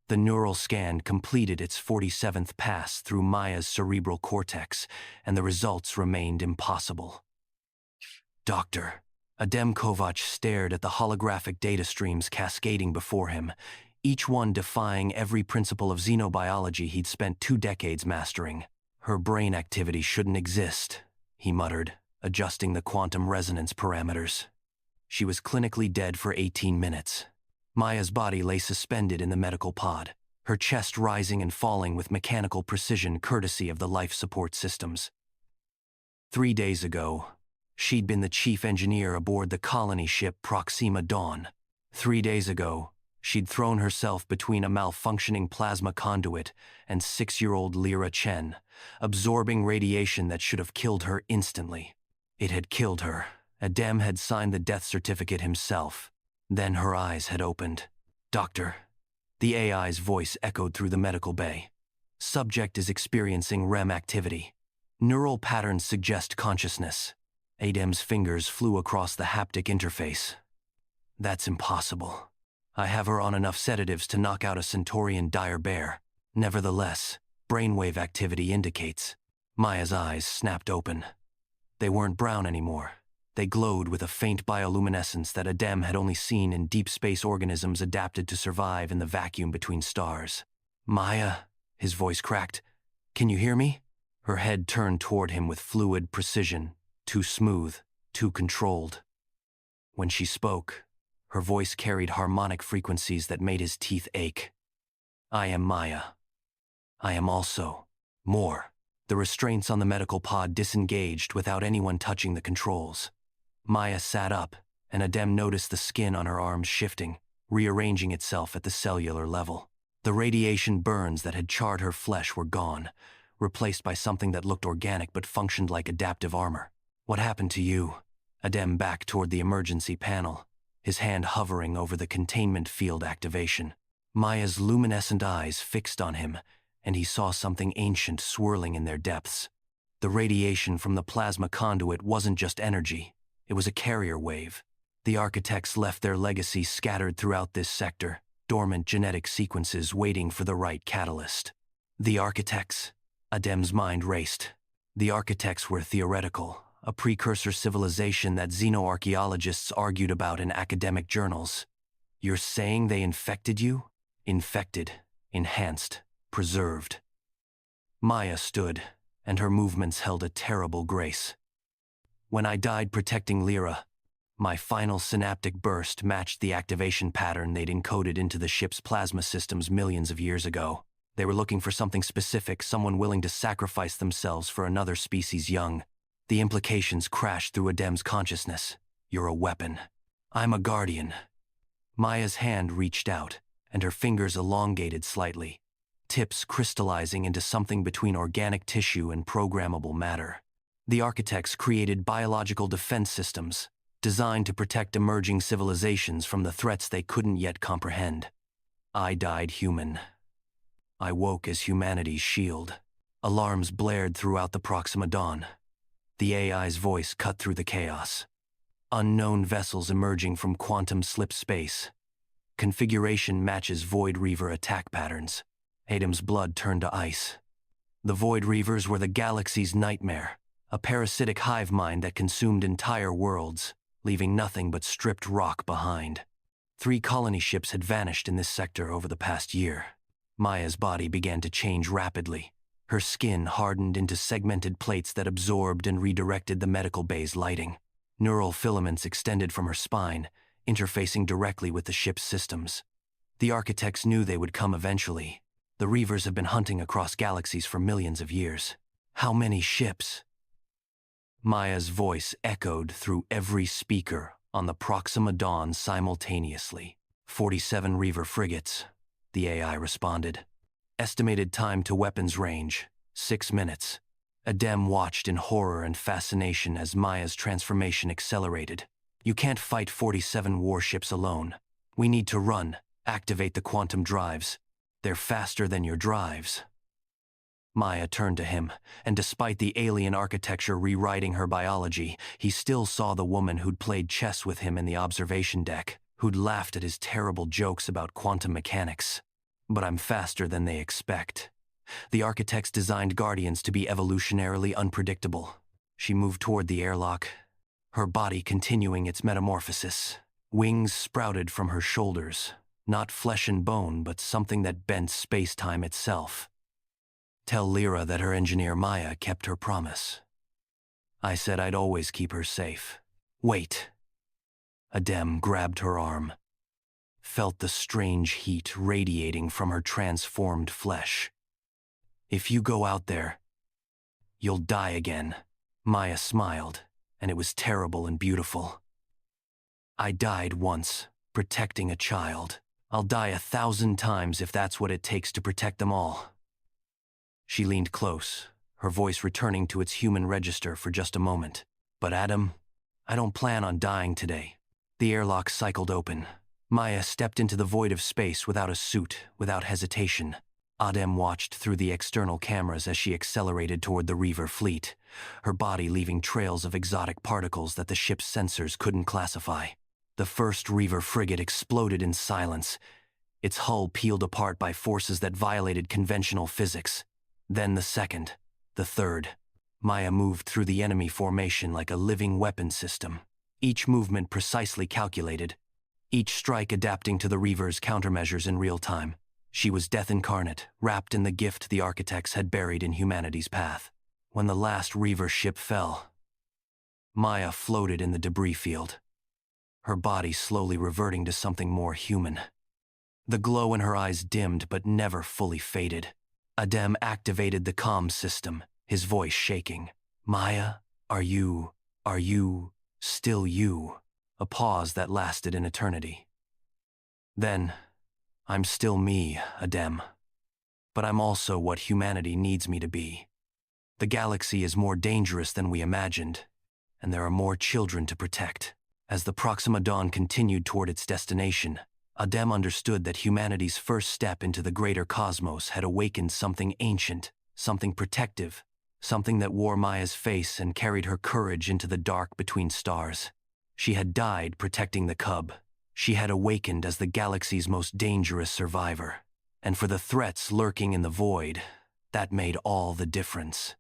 The neural scan completed its 47th pass through Maya's cerebral cortex, and the results remained impossible. Doctor. Adem Kovac stared at the holographic data streams cascading before him, each one defying every principle of xenobiology he'd spent 2 decades mastering. Her brain activity shouldn't exist, he muttered, adjusting the quantum resonance parameters. She was clinically dead for 18 minutes. Maya's body lay suspended in the medical pod, her chest rising and falling with mechanical precision courtesy of the life support systems. 3 days ago, she'd been the chief engineer aboard the colony ship Proxima Dawn. 3 days ago, she'd thrown herself between a malfunctioning plasma conduit and 6-year-old Lyra Chen, absorbing radiation that should have killed her instantly. It had killed her. Adem had signed the death certificate himself. Then her eyes had opened. Doctor. The AI's voice echoed through the medical bay. Subject is experiencing REM activity. Neural patterns suggest consciousness. Adem's fingers flew across the haptic interface. That's impossible. I have her on enough sedatives to knock out a Centaurian dire bear. Nevertheless, brainwave activity indicates. Maya's eyes snapped open. They weren't brown anymore. They glowed with a faint bioluminescence that Adem had only seen in deep space organisms adapted to survive in the vacuum between stars. Maya, his voice cracked. Can you hear me? Her head turned toward him with fluid precision, too smooth, too controlled. When she spoke, her voice carried harmonic frequencies that made his teeth ache. I am Maya. I am also more. The restraints on the medical pod disengaged without anyone touching the controls. Maya sat up, and Adem noticed the skin on her arms shifting, rearranging itself at the cellular level. The radiation burns that had charred her flesh were gone, replaced by something that looked organic but functioned like adaptive armor. What happened to you? Adem backed toward the emergency panel, his hand hovering over the containment field activation. Maya's luminescent eyes fixed on him, and he saw something ancient swirling in their depths. The radiation from the plasma conduit wasn't just energy. It was a carrier wave. The architects left their legacy scattered throughout this sector, dormant genetic sequences waiting for the right catalyst. The architects? Adem's mind raced. The architects were theoretical, a precursor civilization that xenoarchaeologists argued about in academic journals. You're saying they infected you? Infected, enhanced, preserved. Maya stood, and her movements held a terrible grace. When I died protecting Lyra, my final synaptic burst matched the activation pattern they'd encoded into the ship's plasma systems millions of years ago. They were looking for something specific, someone willing to sacrifice themselves for another species young. The implications crashed through Adem's consciousness. You're a weapon. I'm a guardian. Maya's hand reached out, and her fingers elongated slightly, tips crystallizing into something between organic tissue and programmable matter. The architects created biological defense systems, designed to protect emerging civilizations from the threats they couldn't yet comprehend. I died human. I woke as humanity's shield. Alarms blared throughout the Proxima Dawn. The AI's voice cut through the chaos. Unknown vessels emerging from quantum slip space. Configuration matches Void Reaver attack patterns. Adem's blood turned to ice. The Void Reavers were the galaxy's nightmare, a parasitic hive mind that consumed entire worlds, leaving nothing but stripped rock behind. 3 colony ships had vanished in this sector over the past year. Maya's body began to change rapidly. Her skin hardened into segmented plates that absorbed and redirected the medical bay's lighting. Neural filaments extended from her spine, interfacing directly with the ship's systems. The architects knew they would come eventually. The Reavers have been hunting across galaxies for millions of years. How many ships? Maya's voice echoed through every speaker on the Proxima Dawn simultaneously. 47 Reaver frigates, the AI responded. Estimated time to weapons range, 6 minutes. Adem watched in horror and fascination as Maya's transformation accelerated. You can't fight 47 warships alone. We need to run, activate the quantum drives. They're faster than your drives. Maya turned to him, and despite the alien architecture rewriting her biology, he still saw the woman who'd played chess with him in the observation deck, who'd laughed at his terrible jokes about quantum mechanics. but I'm faster than they expect. The architects designed Guardians to be evolutionarily unpredictable. She moved toward the airlock, her body continuing its metamorphosis. Wings sprouted from her shoulders, not flesh and bone, but something that bent space-time itself. Tell Lyra that her engineer Maya kept her promise. I said I'd always keep her safe. Wait. Adem grabbed her arm, felt the strange heat radiating from her transformed flesh. If you go out there, you'll die again. Maya smiled, and it was terrible and beautiful. I died once, protecting a child. I'll die 1,000 times if that's what it takes to protect them all. She leaned close, her voice returning to its human register for just a moment. But Adam, I don't plan on dying today. The airlock cycled open. Maya stepped into the void of space without a suit, without hesitation. Adem watched through the external cameras as she accelerated toward the Reaver fleet, her body leaving trails of exotic particles that the ship's sensors couldn't classify. The first Reaver frigate exploded in silence, its hull peeled apart by forces that violated conventional physics. Then the second, the third. Maya moved through the enemy formation like a living weapon system, each movement precisely calculated, each strike adapting to the Reaver's countermeasures in real time. She was death incarnate, wrapped in the gift the architects had buried in humanity's path. When the last Reaver ship fell, Maya floated in the debris field, her body slowly reverting to something more human. The glow in her eyes dimmed but never fully faded. Adem activated the comm system, his voice shaking. Maya, are you still you? A pause that lasted an eternity. Then, I'm still me, Adem. But I'm also what humanity needs me to be. The galaxy is more dangerous than we imagined, and there are more children to protect. As the Proxima Dawn continued toward its destination, Adem understood that humanity's first step into the greater cosmos had awakened something ancient, something protective, something that wore Maya's face and carried her courage into the dark between stars. She had died protecting the cub. She had awakened as the galaxy's most dangerous survivor. And for the threats lurking in the void, that made all the difference.